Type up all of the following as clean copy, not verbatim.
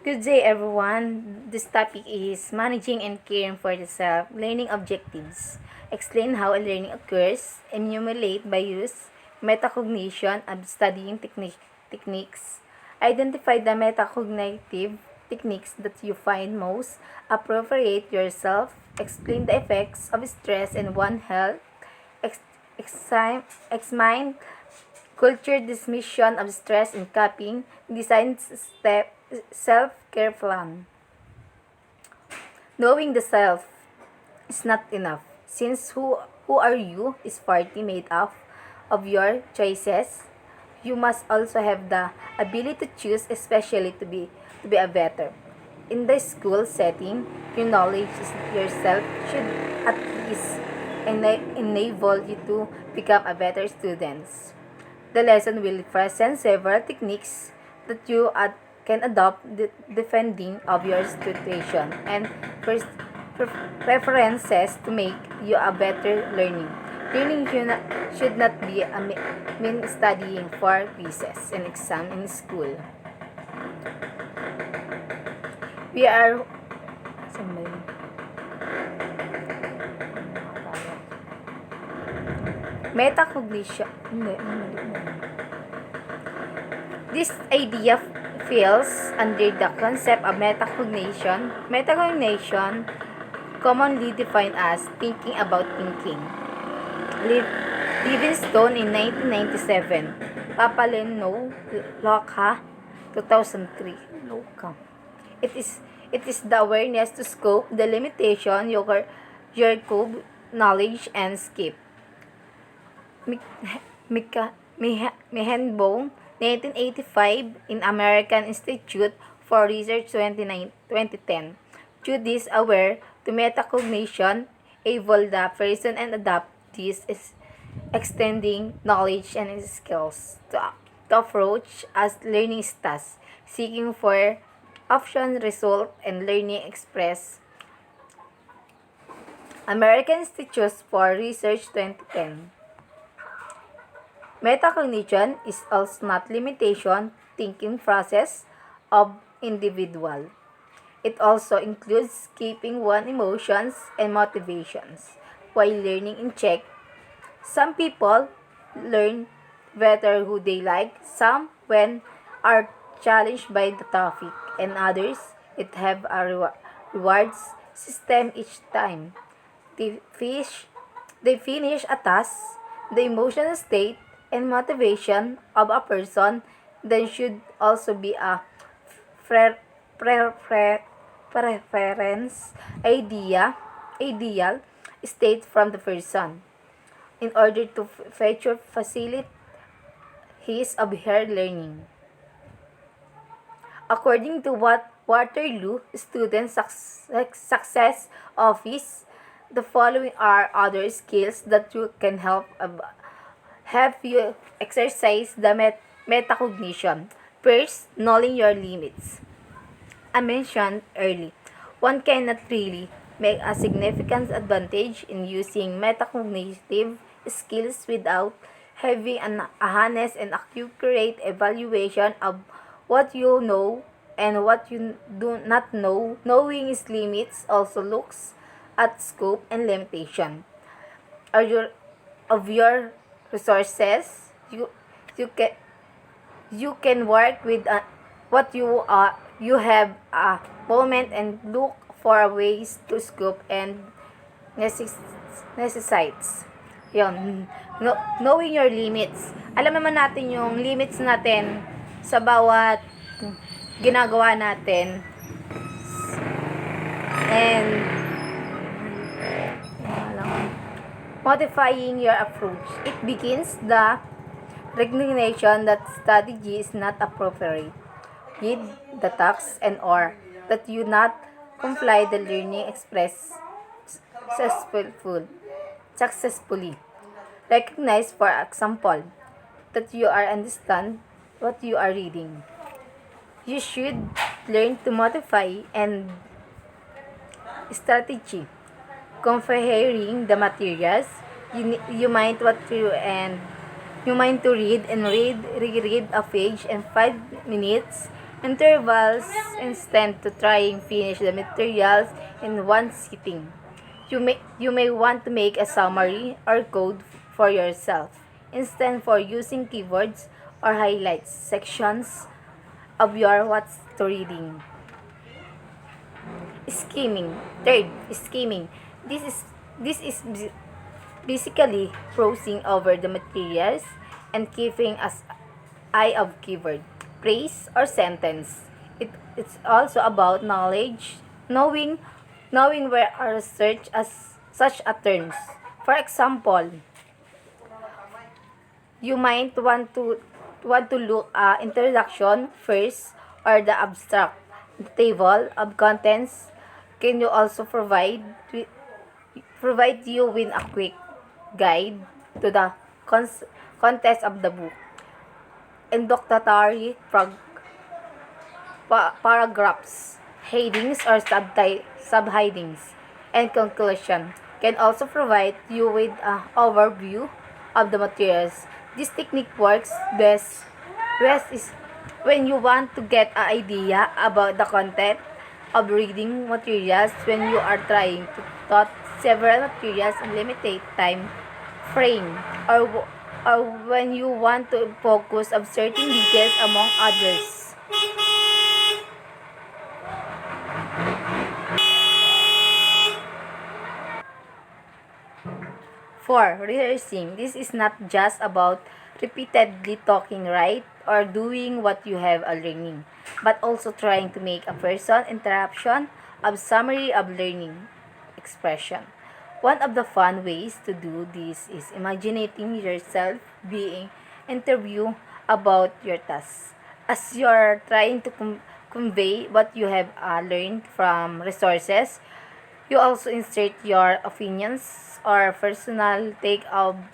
Good day, everyone. This topic is managing and caring for the self, learning objectives. Explain how a learning occurs, enumerate by use, metacognition, and studying techniques. Identify the metacognitive techniques that you find most appropriate yourself. Explain the effects of stress and one health. Ex- examine culture dismission of stress and coping. Design step self-care plan. Knowing the self is not enough, since who are you is partly made up of your choices. You must also have the ability to choose, especially to be a better. In the school setting, your knowledge is yourself should at least enable you to become a better student. The lesson will present several techniques that can adopt defending of your situation and first preferences to make you a better learning. Learning should not be a mean studying for quizzes and exam in school. We are saan ba yun? Metacognition. Hindi, this idea falls under the concept of metacognition. Metacognition, commonly defined as thinking about thinking. Livingstone in 1997. Papaleno, Loca, 2003. Loca. It is the awareness to scope, the limitation, your cube, knowledge, and skip. Mehenbong, 1985, in American Institute for Research 2010. To this aware to metacognition, evolve the person and adapt this is extending knowledge and skills to approach as learning styles, seeking for option result and learning express. American Institute for Research 2010. Metacognition is also not limitation thinking process of individual. It also includes keeping one emotions and motivations while learning in check. Some people learn better who they like, some when are challenged by the topic, and others it have a rewards system each time. They, fish, they finish a task, the emotional state and motivation of a person then should also be a pre- pre- preference ideal state from the person in order to feature facilitate his or her learning. According to what Waterloo Student Success Office, the following are other skills that you can have you exercise the metacognition. First, knowing your limits. I mentioned early, one cannot really make a significant advantage in using metacognitive skills without having a honest and accurate evaluation of what you know and what you do not know. Knowing its limits also looks at scope and limitation are your of your resources. You can work with what you have a moment and look for ways to scope and necessities. Yon. Knowing your limits. Alam naman natin yung limits natin sa bawat ginagawa natin. And modifying your approach. It begins the recognition that strategy is not appropriate with the task and or that you not comply the learning express successfully. Recognize, for example, that you are understand what you are reading. You should learn to modify and strategy. Comparing the materials, you might what to and you might to read and reread a page in 5 minutes intervals instead to trying finish the materials in one sitting. You may want to make a summary or code for yourself instead for using keywords or highlights sections of your what's to reading. Skimming. Third, skimming. This is basically browsing over the materials and keeping as eye of keyword, phrase, or sentence. It's also about knowledge, knowing where are search as such a terms. For example, you might want to look introduction first or the abstract. The table of contents can you also provide you with a quick guide to the context of the book. Introductory paragraphs, headings or subheadings, and conclusion can also provide you with an overview of the materials. This technique works best is when you want to get an idea about the content of reading materials when you are trying to thought several materials in limited time frame or when you want to focus on certain details among others. 4. Rehearsing. This is not just about repeatedly talking right or doing what you have a learning, but also trying to make a person interruption of summary of learning expression. One of the fun ways to do this is imagining yourself being interviewed about your task. As you're trying to convey what you have learned from resources, you also insert your opinions or personal take on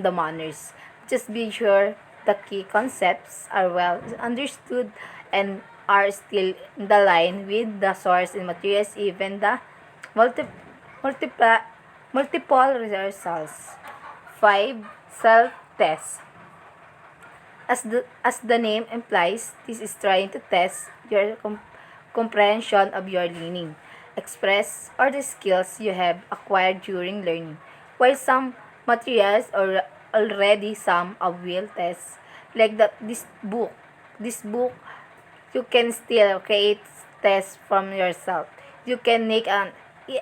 the manners. Just be sure the key concepts are well understood and are still in the line with the source and materials, even the multi, multipla, multiple rehearsals. 5. Self-test. As the name implies, this is trying to test your comprehension of your learning, express, or the skills you have acquired during learning. While some materials are already some of will tests, like this book, you can still create tests from yourself. You can make an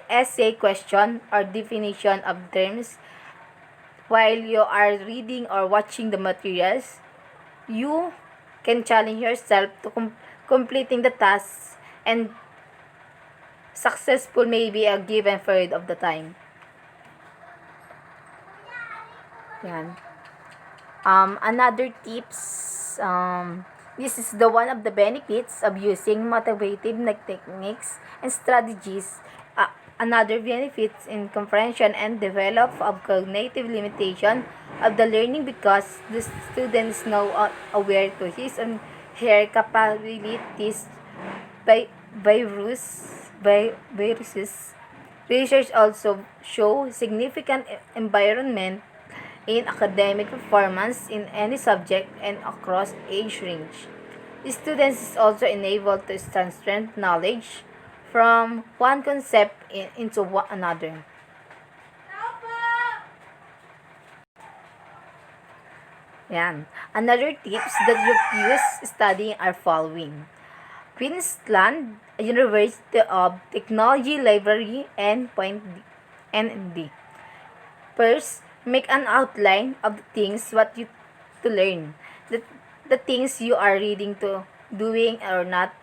essay question or definition of terms while you are reading or watching the materials. You can challenge yourself to completing the tasks and successful maybe a given period of the time. Yan. Another tips, this is the one of the benefits of using motivative techniques and strategies. Another benefits in comprehension and develop of cognitive limitation of the learning because the students know aware to his and her capabilities by viruses. Research also show significant environment in academic performance in any subject and across age range. The students is also enabled to transfer knowledge from one concept into another. Yan. Another tips that you use studying are following. Queensland University of Technology Library and Point ND. First, make an outline of the things what you to learn. The, the things you are reading to, doing or not,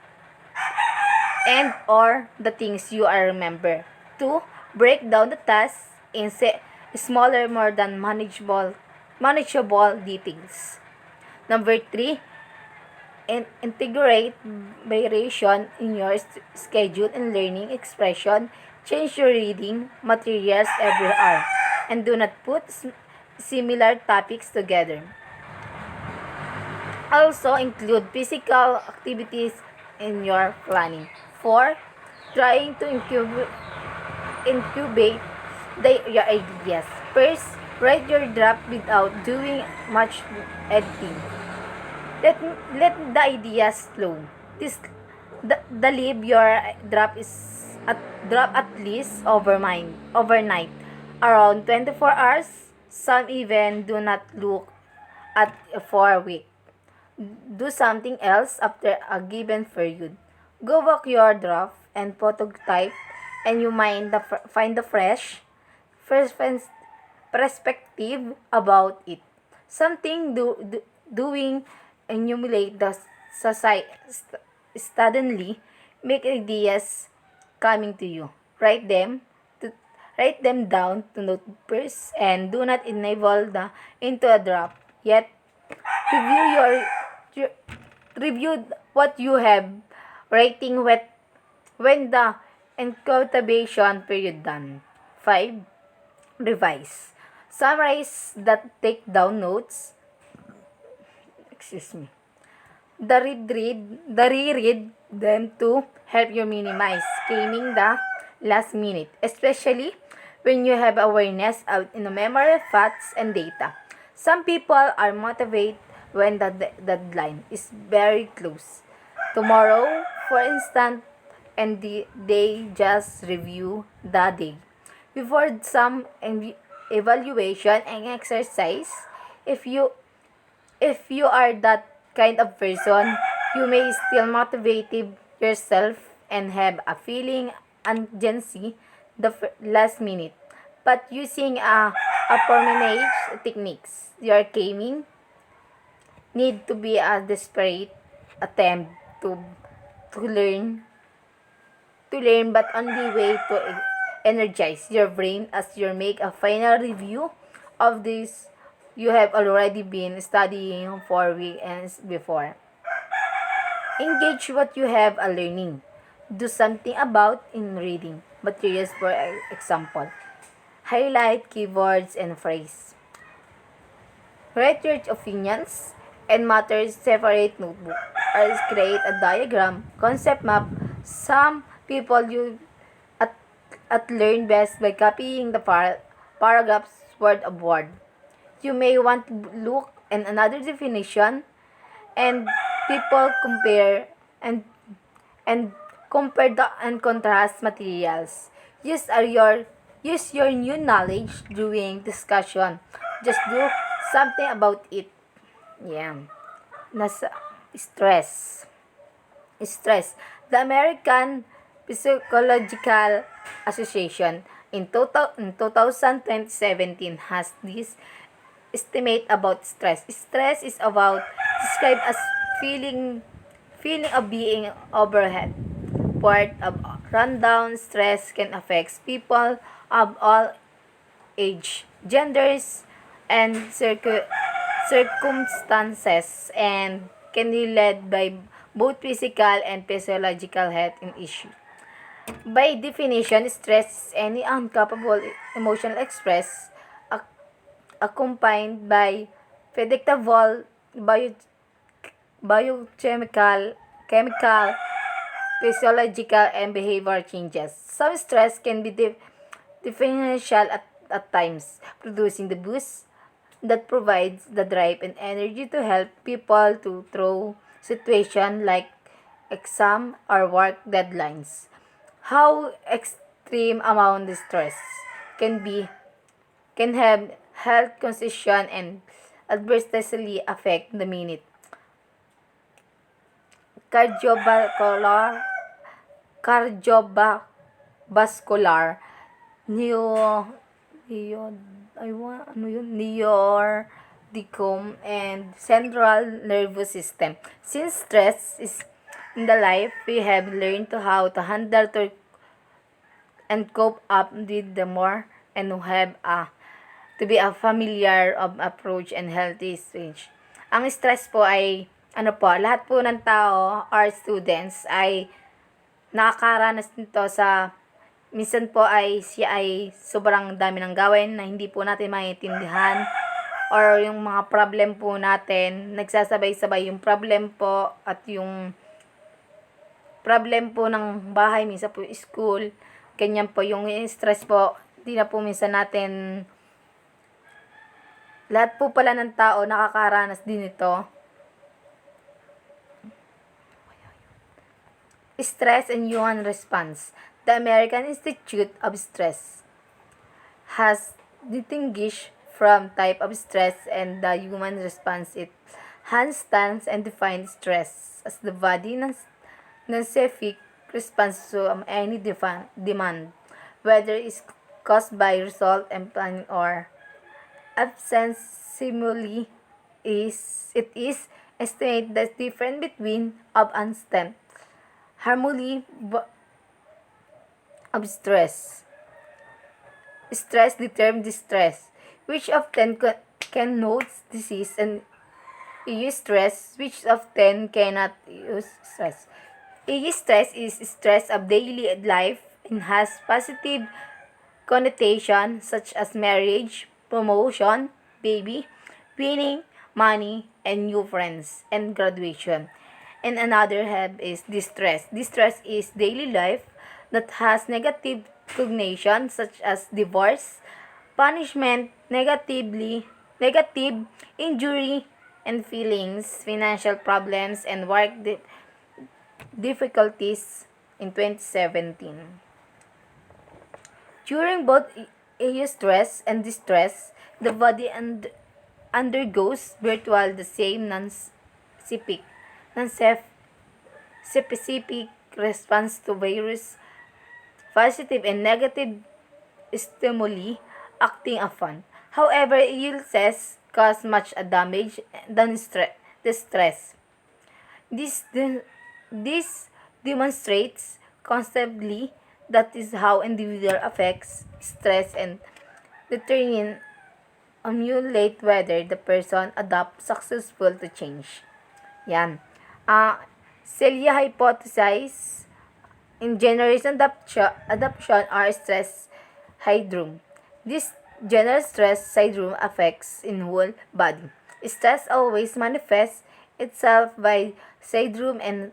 and or the things you are remember. 2. Break down the tasks in smaller, more than manageable details. Number 3. Integrate variation in your schedule and learning expression. Change your reading materials every hour and do not put similar topics together. Also include physical activities in your planning. 4. Trying to incubate your ideas. First, write your draft without doing much editing. Let the ideas flow. This the leave your drop is at drop at least overnight around 24 hours. Some even do not look at for a week. Do something else after a given period. Go back your draft and prototype, and you find the fresh perspective about it. Something doing emulate the society suddenly make ideas coming to you. To write them down to notebooks and do not enable the into a draft. Yet review your review what you have writing when the incubation period done. 5. Revise. Summarize that take down notes. Excuse me. The reread them to help you minimize skimming the last minute, especially when you have awareness of in the memory of facts and data. Some people are motivated when the deadline is very close. Tomorrow, for instance, and they just review the day before some evaluation and exercise. If you if you are that kind of person, you may still motivate yourself and have a feeling urgency the last minute. But using a permanent techniques, your gaming need to be a desperate attempt to learn but only way to energize your brain as you make a final review of this you have already been studying for weekends before. Engage what you have a learning. Do something about in reading materials, for example. Highlight keywords and phrase. Write your opinions and matters separate notebook or create a diagram, concept map. Some people you at, at learn best by copying the paragraphs word of word. You may want to look at another definition and people and and compare and contrast materials. Use your new knowledge during discussion. Just do something about it. Yeah. Nasa stress. Stress. The American Psychological Association in 2017 has this estimate about stress. Stress is about described as feeling of being overhead. Part of rundown stress can affect people of all age, genders, and circumstances and can be led by both physical and physiological health issue. By definition, stress is any incapable emotional express accompanied by predictable biochemical, physiological, and behavioral changes. Some stress can be differential at times, producing the boost that provides the drive and energy to help people to through situations like exam or work deadlines. How extreme amount of stress can be can have health condition and adversely affect the minute cardiovascular cardiovascular neo neo ano yun neordicum and central nervous system. Since stress is in the life, we have learned to how to handle and cope up with the more and have to be a familiar of approach and healthy stage. Ang stress po ay lahat po ng tao or students ay nakakaranas nito sa minsan po ay siya ay sobrang dami ng gawin na hindi po natin maintindihan or yung mga problem po natin, nagsasabay-sabay yung problem po at yung problem po ng bahay, minsan po school, ganyan po yung stress po, hindi na po minsan natin lahat po pala ng tao nakakaranas din ito. Stress and human response. The American Institute of Stress has distinguished from type of stress and the human response. It understands and defines stress as the body non-specific response to any demand, whether it's caused by result and planning or absence stimuli. It is estimated the difference between of and stem harmony of stress. Stress determines distress, which often connotes disease, and eustress, which often cannot use stress. Eustress is stress of daily life and has positive connotation such as marriage, promotion, baby, winning, money, and new friends, and graduation. And another have is distress. Distress is daily life that has negative cognition such as divorce, punishment, negative injury and feelings, financial problems, and work difficulties in 2017. During both eustress and distress, the body undergoes virtually the same non-specific response to various positive and negative stimuli acting upon. However, illnesses cause much damage than the stress. This, this demonstrates constantly that is how individual affects stress and determine emulate whether the person adapts successful to change. Yan. Celia hypothesized in generation adaptation or stress syndrome. This general stress syndrome affects in whole body. Stress always manifests itself by syndrome and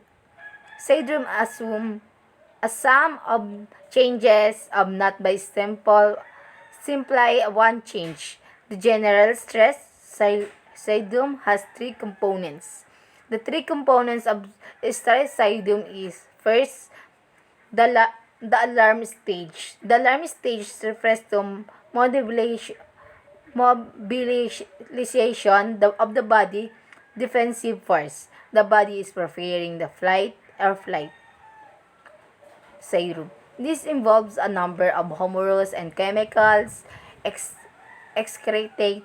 syndrome assume a sum of changes of not by simply one change. The general stress syndrome has three components. The three components of stress syndrome is first the alarm stage. The alarm stage refers to mobilization of the body defensive force. The body is preparing the flight or flight syndrome. This involves a number of hormones and chemicals ex- excreted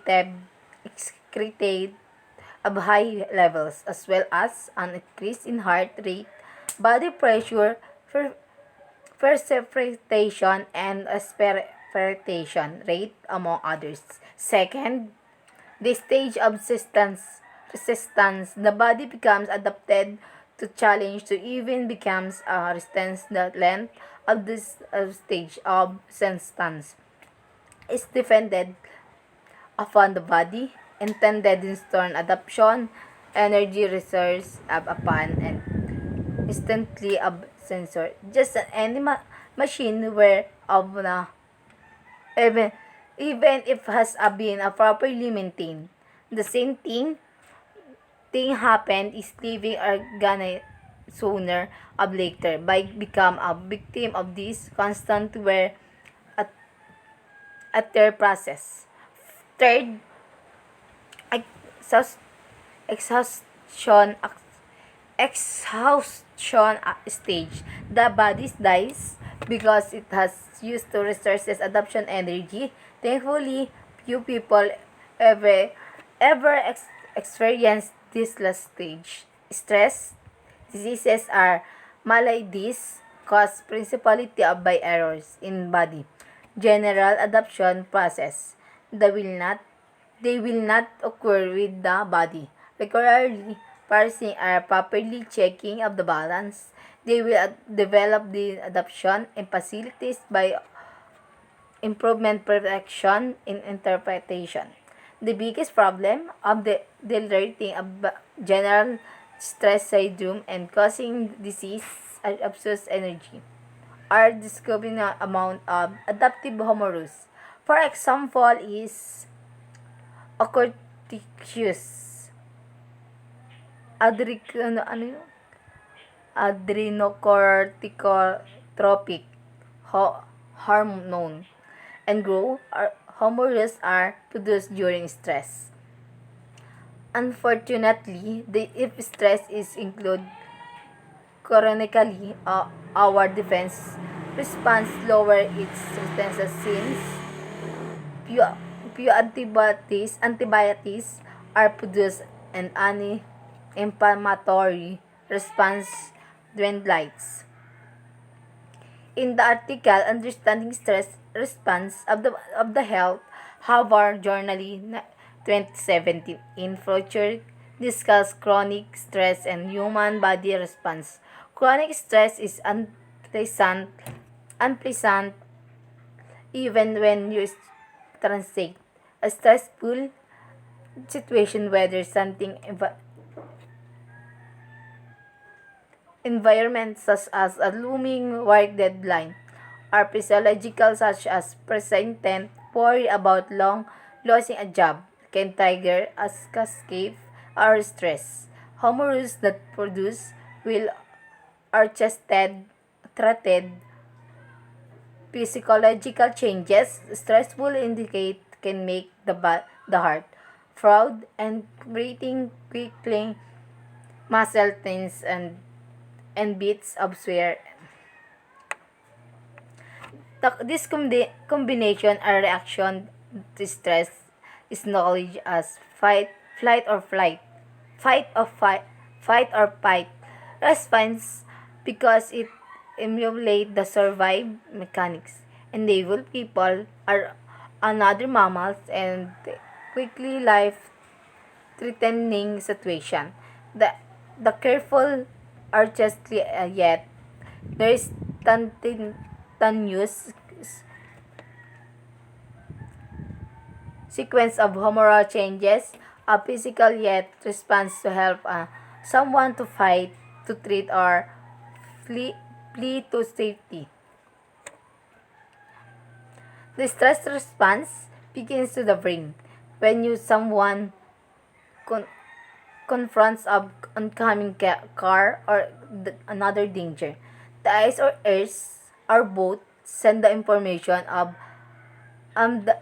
of high levels, as well as an increase in heart rate, body pressure, precipitation, and respiration rate, among others. Second, the stage of resistance. The body becomes adapted to challenge to even becomes a resistance. The length of this stage of resistance is dependent upon the body, intended in turn adaptation, energy reserves upon and instantly of sensor. Just any machine where of na even even if has been properly maintained. The same thing happened is living organ sooner or later by become a victim of this constant wear at their process. Third, exhaust, exhaustion exhaustion stage. The body dies because it has used to resources adaptation energy. Thankfully, few people ever experience this last stage. Stress diseases are maladies caused principally by errors in body general adaptation process. They will not occur with the body. Regularly parsing or properly checking of the balance. They will develop the adaptation and facilities by improvement protection in interpretation. The biggest problem of the deteriorating of general stress syndrome and causing disease and abuse energy are discovering the amount of adaptive hormones. For example, is Ocorticus, ano yun? adrenocorticotropic hormone, and growth hormones are produced during stress. Unfortunately, if stress is included chronically, our defense response lower its resistance since few, few antibiotics are produced and anti-inflammatory response dwindles. In the article Understanding Stress Response of the Health Harvard Journal 2017 in future discuss chronic stress and human body response. Chronic stress is unpleasant even when you translate a stressful situation, whether something environment such as a looming work deadline or physiological such as persistent worry about losing a job can trigger a cascade or stress. Hormones that produce will are treated physiological changes. Stressful indicate can make the heart fraud and creating quickly muscle tense and beats of swear. This combination or reaction to stress is knowledge as fight or fight, fight or fight response because it emulates the survive mechanics. Enable people are another mammals and quickly life threatening situation. The the careful are just yet there is continuous sequence of hormonal changes, a physical yet response to help someone to fight, to treat, or flee, flee to safety. The stress response begins to the brain. When you someone con- confronts a oncoming car or another danger, the eyes or ears or both send the information of the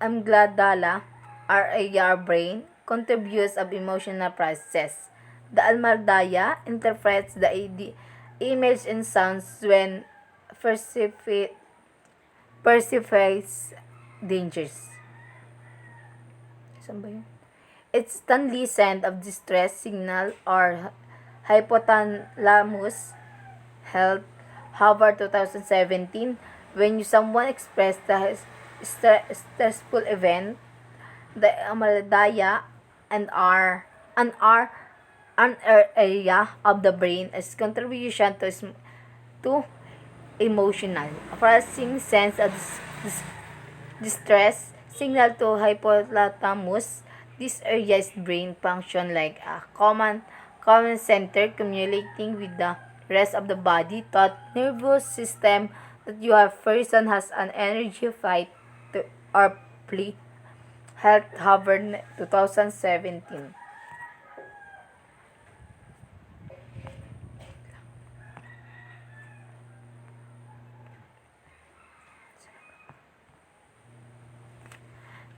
amygdala or your brain contributes of emotional process. The amygdala interprets the image and sounds when perceives dangers. Saan ba yun? It's instantly send of distress signal or hypothalamus health Harvard 2017 when someone expressed the stressful event, the amygdala and an area of the brain is contribution to emotional processing sense of distress signal to hypothalamus. This area's brain function like a common center communicating with the rest of the body thought nervous system that your person has an energy fight to, or flee. Health Harvard 2017.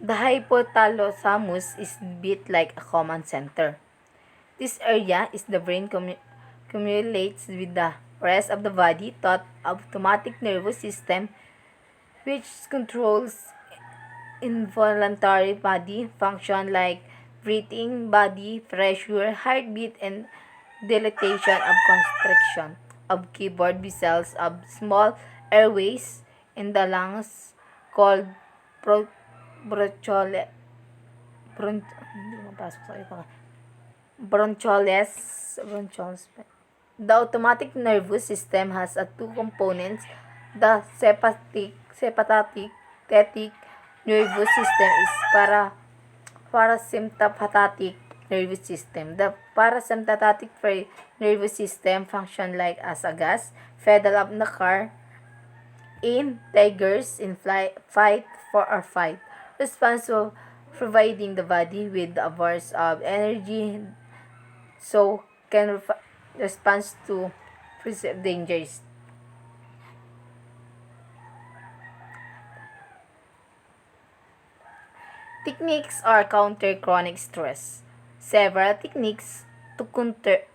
The hypothalamus is built like a command center. This area is the brain communicates with the rest of the body thought automatic nervous system which controls involuntary body function like breathing, body pressure, heartbeat, and dilatation of constriction of keyboard vessels of small airways in the lungs called bro- bronchole, hindi mapasok sa ito. Broncholes. The automatic nervous system has two components. The sympathetic nervous system is parasympathetic nervous system. The parasympathetic nervous system function like as a gas pedal of the car in tigers in fight for or fight response to providing the body with a burst of energy so can response to perceived dangers. Techniques are counter chronic stress. Several techniques to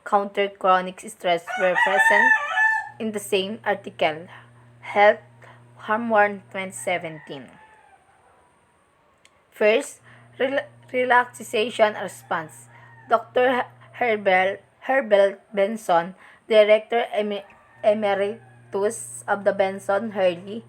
counter chronic stress were present in the same article, Health Hormone 2017. First, relaxation response. Dr. Herbert Benson, Director Emeritus of the Benson Henry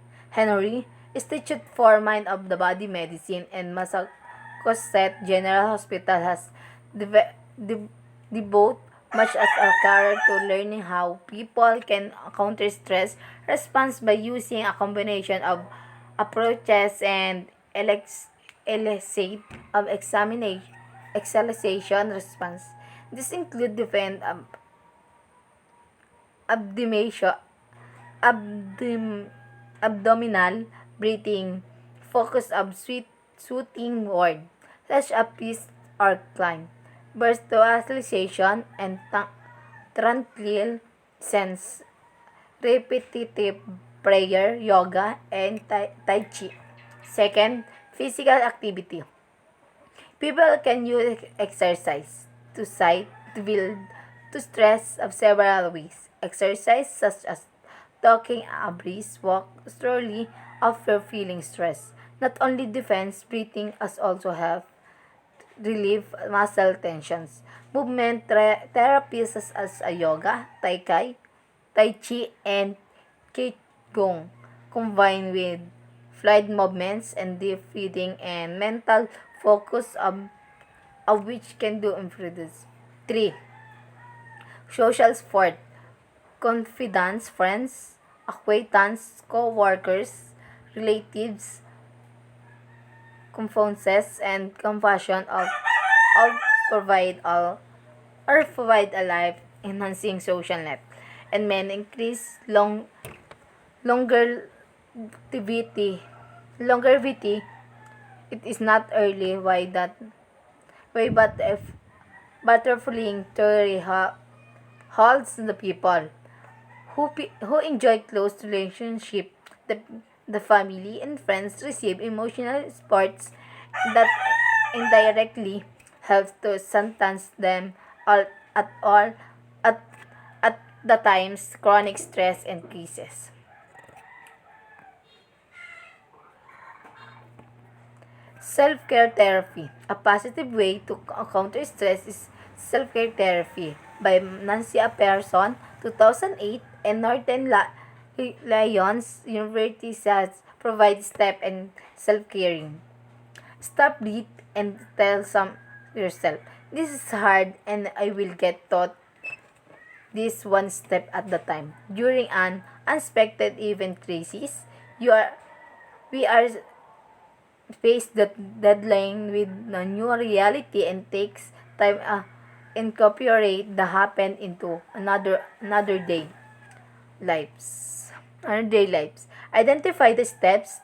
Institute for Mind of the Body Medicine and Massachusetts General Hospital has devoted much as a career to learning how people can counter stress response by using a combination of approaches and elicit of exhalation response. This include different abdomination, abdominal breathing, focus of soothing word, such as peace or climb, burst-to-oscillation, and tranquil sense, repetitive prayer, yoga, and tai chi. Second, physical activity. People can use exercise to cite, to build, to stress of several ways. Exercise such as talking a brisk walk slowly after feeling stress. Not only defense breathing as also help relieve muscle tensions. Movement therapies such as a yoga, tai chi, and qigong combined with fluid movements and deep breathing and mental focus of which can do improves. 3. Social support. Confidence, friends, acquaintance, co-workers, relatives, confidences, and compassion of all provide all or provide a life enhancing social net and men increase longer longevity longevity. It is not early why that way, but if butterflying theory holds the people who enjoy close relationship, the, the family and friends receive emotional supports that indirectly helps to sentence them all at, at the times chronic stress increases. Self-care therapy. A positive way to counter stress is self-care therapy by Nancy A. Persson, 2008, and Northern Lyons University says provide step and self-caring. Stop, breathe, and tell some yourself. This is hard and I will get taught this one step at the time. During an unexpected event crisis, we are face the deadline with the new reality and takes time incorporate the happen into another day lives another day lives. Identify the steps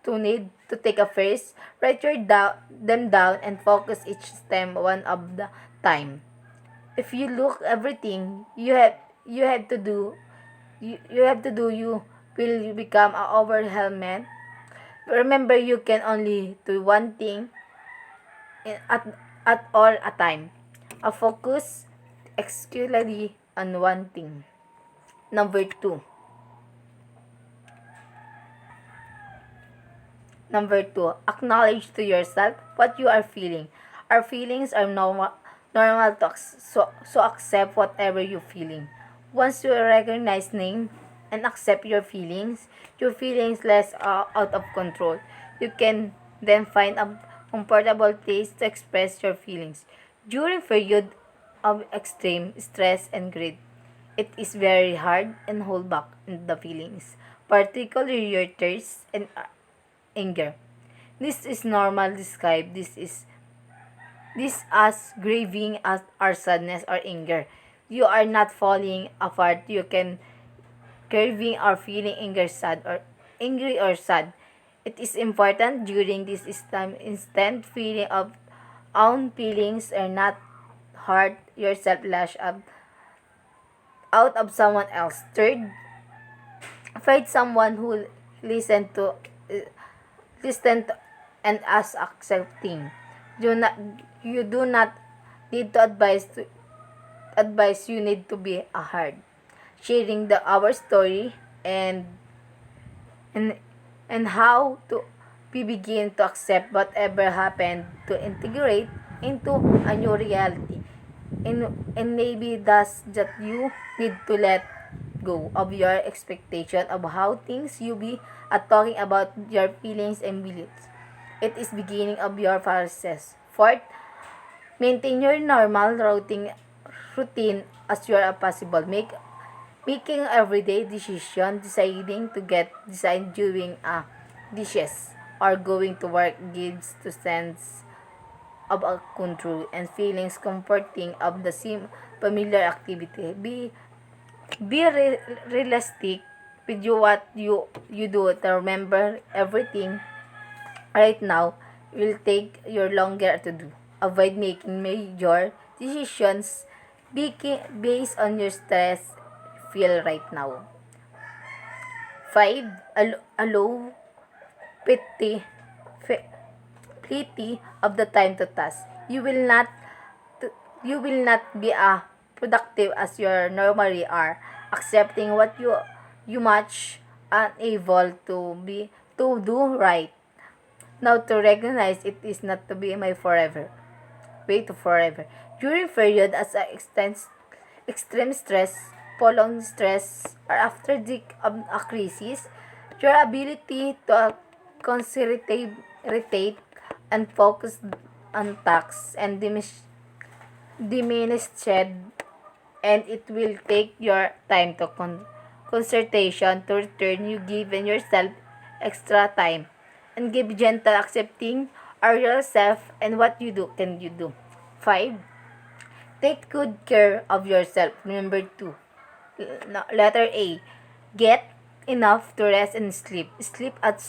to need to take a first, write them down and focus each step one of the time. If you look everything you have to do you have to do you will you become a overwhelmed. Remember, you can only do one thing at all a time. A focus exclusively on one thing. Number two. Number two, acknowledge to yourself what you are feeling. Our feelings are normal talks, so accept whatever you're feeling. Once you recognize name and accept your feelings less out of control. You can then find a comfortable place to express your feelings. During period of extreme stress and greed, it is very hard and hold back the feelings, particularly your thirst and anger. This is normal. Describe this as grieving as our sadness or anger. You are not falling apart. You can grieving or feeling anger, sad or angry or sad. It is important during this time instant feeling of own feelings are not hurt yourself lash up out of someone else. Third, find someone who listen to listen to, and as accepting. Do not you do not need to advise you need to be a hard. Sharing the our story and and how to we begin to accept whatever happened to integrate into a new reality. And maybe that's that you need to let go of your expectation of how things you be at talking about your feelings and beliefs. It is beginning of your process. Fourth, maintain your normal routine as you are possible. Making everyday decision, deciding to get design doing dishes or going to work gives to sense of a control and feelings comforting of the same familiar activity. Be realistic with what you do to remember everything right now will take you longer to do. Avoid making major decisions based on your stress feel right now. 5. Allow pity, plenty of the time to task. You will not be productive as you normally are, accepting what you much unable to do right. Now to recognize it is not to be my forever. Way to forever. During period as extreme stress, prolonged stress, or after a crisis, your ability to concentrate and focus on tasks and diminished, and it will take your time to consultation to return. You given yourself extra time and give gentle accepting of yourself and what you do can you do. 5. Take good care of yourself. Number 2. Letter A. Get enough to rest and sleep. Sleep at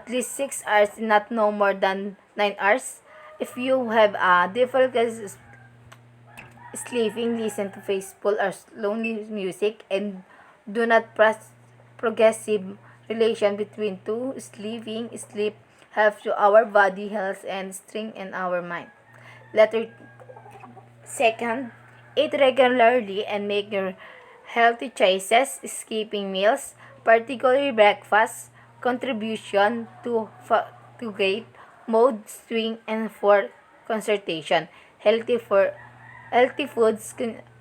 least 6 hours, not no more than 9 hours. If you have difficulties sleeping, listen to peaceful or lonely music and do not press progressive relation between two. Sleep helps to our body health and strengthen our mind. Letter second, eat regularly and make your healthy choices, skipping meals, particularly breakfast, contribution to great mood swing and for consultation. Healthy foods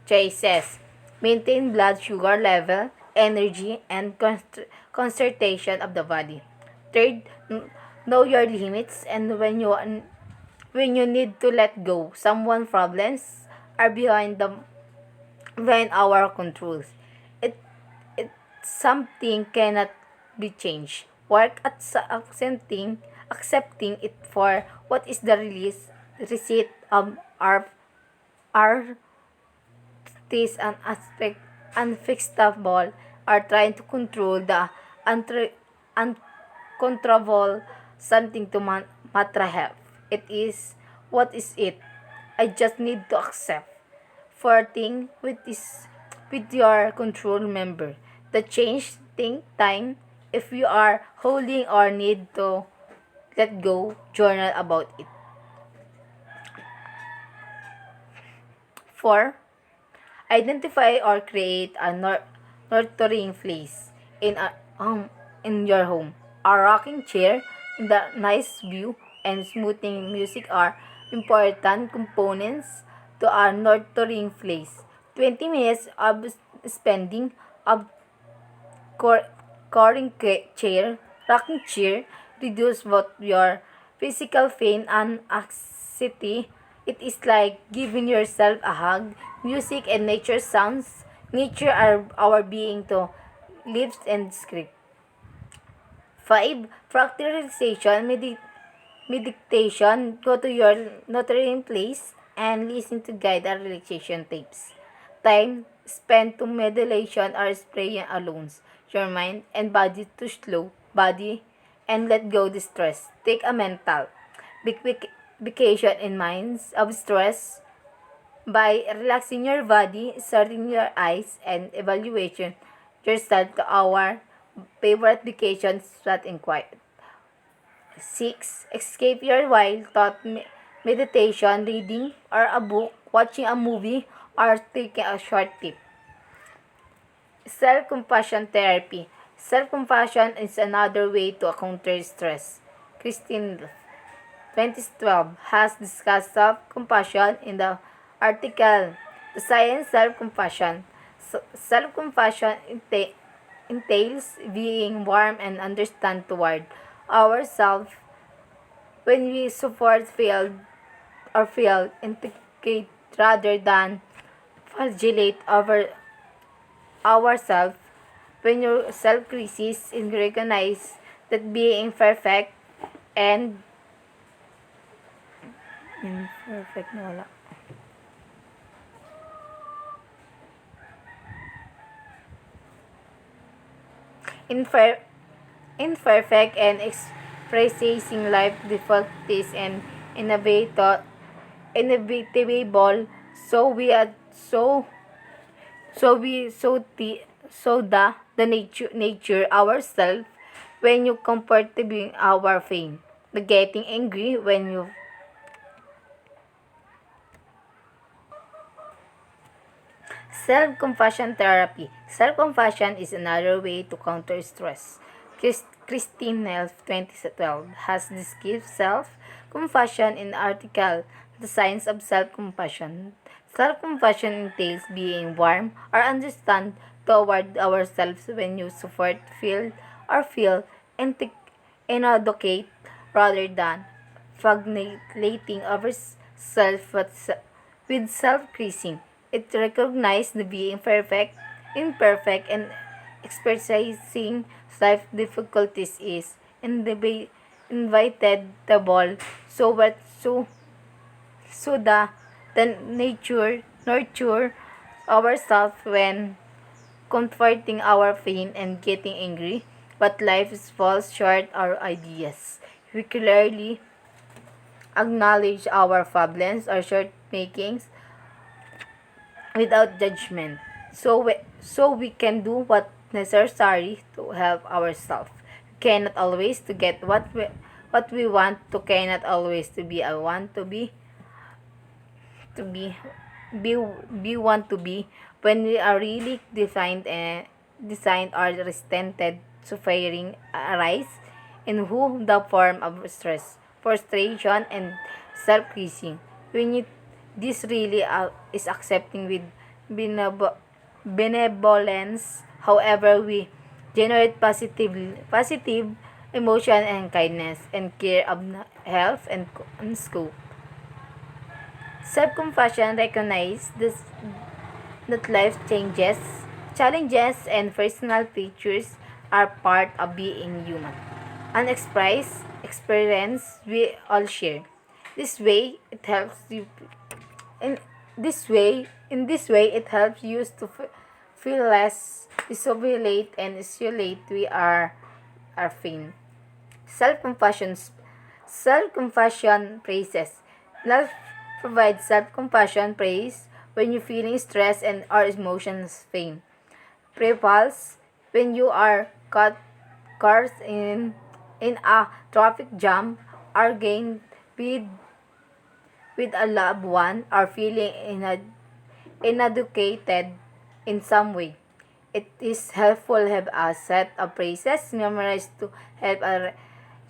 choices. Maintain blood sugar level, energy, and concertation of the body. Third, know your limits and when you need to let go. Someone problems are behind our controls. It it something cannot be changed. Work at accepting it for what is the receipt of our this an aspect unfixable are trying to control the uncontrollable something to matter health. It is what is it. I just need to accept for thing with your control member. The change think time if you are holding or need to let go, journal about it. 4. Identify or create a nurturing place in your home. A rocking chair, the nice view, and smoothing music are important components to our nurturing place. 20 minutes of spending of cor- rocking chair reduce both your physical pain and anxiety. It is like giving yourself a hug. Music and nature sounds. Nature are our being to lives and script. 5. Practicalization, meditation. Go to your nurturing place and listen to guided relaxation tapes. Time spent to meditation or spraying alone. Your mind and body to slow body and let go the stress. Take a mental vacation in minds of stress By relaxing your body, starting your eyes, and evaluation yourself to our favorite vacation spot in quiet. 6. Escape your wild thought meditation, reading or a book, watching a movie, or taking a short trip. Self-compassion therapy. Self-compassion is another way to counter stress. Christine 2012 has discussed self-compassion in the article The Science Self-Compassion. Self-compassion entails being warm and understand toward ourselves when we support feel integrate rather than flagellate ourselves. When your self-crisis is recognize that being perfect and imperfect na wala. Infer, imperfect and expressing life difficulties and inevitable, so we are the nature ourselves when you comfortably our pain, the getting angry when you. Self-compassion therapy. Self-compassion is another way to counter stress. Christine Neff 2012 has described self-compassion in the article The Science of Self-Compassion. Self-compassion entails being warm or understand toward ourselves when you support, feel inadequate rather than flagellating ourselves with self-criticism. It recognizes the being perfect, imperfect, and experiencing life difficulties is invited the ball so what so the nature nurture ourselves when comforting our pain and getting angry, but life falls short our ideas. We clearly acknowledge our problems or shortcomings without judgment. So we can do what necessary to help ourselves. We cannot always to get what we want to cannot always to be I want to be want to be when we are really designed or resented suffering arise in who the form of stress, frustration, and self-criticism. When you this really is accepting with benevolence. However, we generate positive emotion and kindness and care of health and scope. Self-compassion recognizes that life challenges, and personal features are part of being human. Unexpressed experience we all share. This way, it helps you in this way it helps you to feel less isolate and isolate we are faint. Self-compassion self-compassion praises. Love provides self-compassion praise when you're feeling stress and or emotions pain. Repulse when you are caught in a traffic jam or gained with a loved one or feeling inadequate in some way. It is helpful to have a set of phrases memorized to help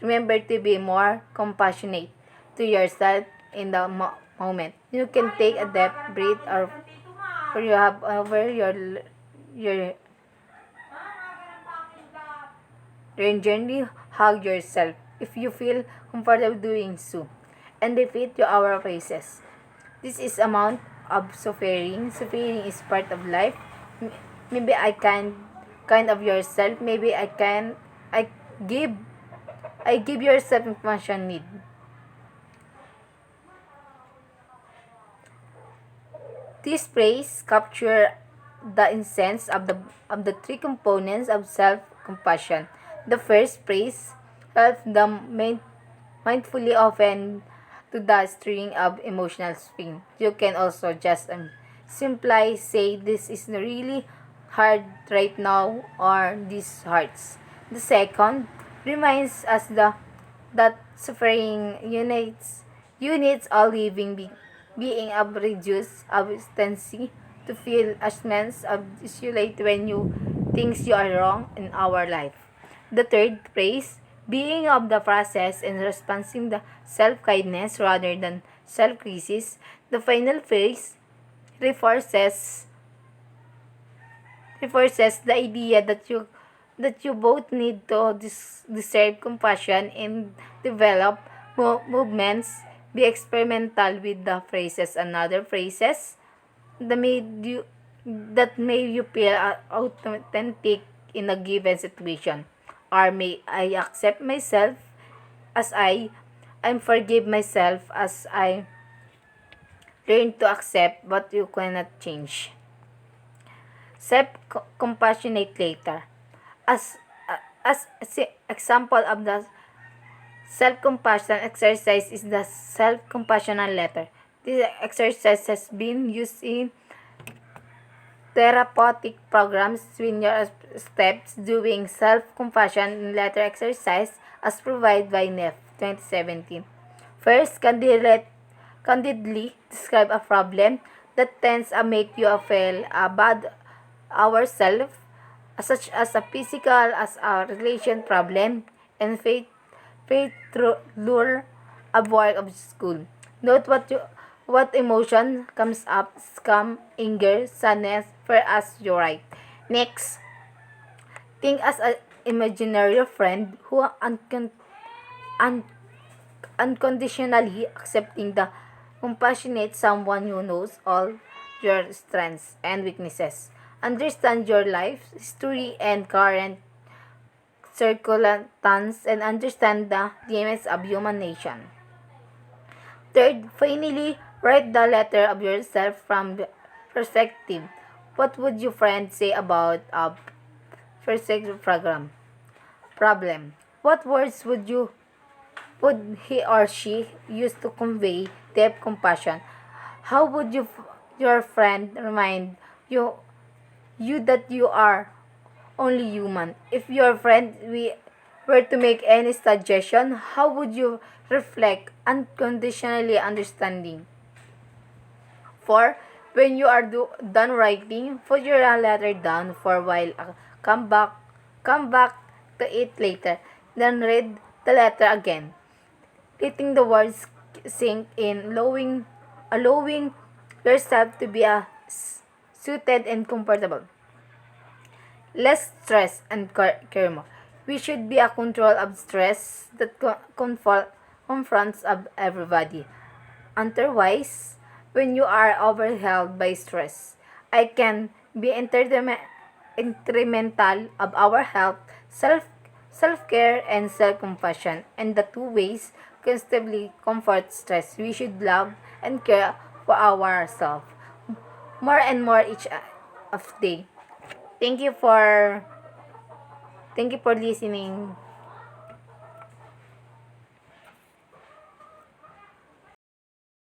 remember to be more compassionate to yourself in the moment. You can take a deep breath or you have over your gently hug yourself if you feel comfortable doing so, and repeat your our phrases. This is amount of suffering. Suffering is part of life. Maybe I can kind of yourself. Maybe I give I give yourself information need. This phrase capture the essence of the three components of self-compassion. The first phrase helps them mindfully often to the string of emotional swing. You can also just simply say this is really hard right now or this hurts. The second reminds us that suffering units all living being of reduced tendency to feel a sense of isolate when you think you are wrong in our life. The third phrase, being of the process and responding the self-kindness rather than self-crisis. The final phrase reinforces reinforces the idea that you both need to deserve compassion and develop movements. Be experimental with the phrases and other phrases that made you that made you feel authentic in a given situation. Or may I accept myself as I forgive myself as I learn to accept what you cannot change. Self-compassionate later. As as example of the self-compassion exercise is the self-compassion letter. This exercise has been used in therapeutic programs when your steps doing self-compassion letter exercise as provided by NEF 2017. First, candidly describe a problem that tends to make you feel bad ourselves, such as a physical, as a relation problem, and lure of work of school. Note what emotion comes up, scam, anger, sadness, for as you write. Next, think as an imaginary friend who un- unconditionally accepting the compassionate someone who knows all your strengths and weaknesses, understand your life history and current circumstance, and understand the limits of human nation. Third, finally, write the letter of yourself from the perspective. What would your friend say about a perspective problem? What words would he or she use to convey deep compassion? How would your friend remind you that you are only human? If your friend were to make any suggestion, how would you reflect unconditionally understanding? 4. When you are done writing, put your letter down for a while. Come back, come back to it later. Then read the letter again. Letting the words sink in, allowing yourself to be suited and comfortable. Less stress and care more. We should be a control of stress that confronts of everybody. Otherwise, when you are overwhelmed by stress, I can be instrumental of our health, self-care, and self-compassion, and the two ways constantly comfort stress. We should love and care for ourselves more and more each of day. Thank you for thank you for listening.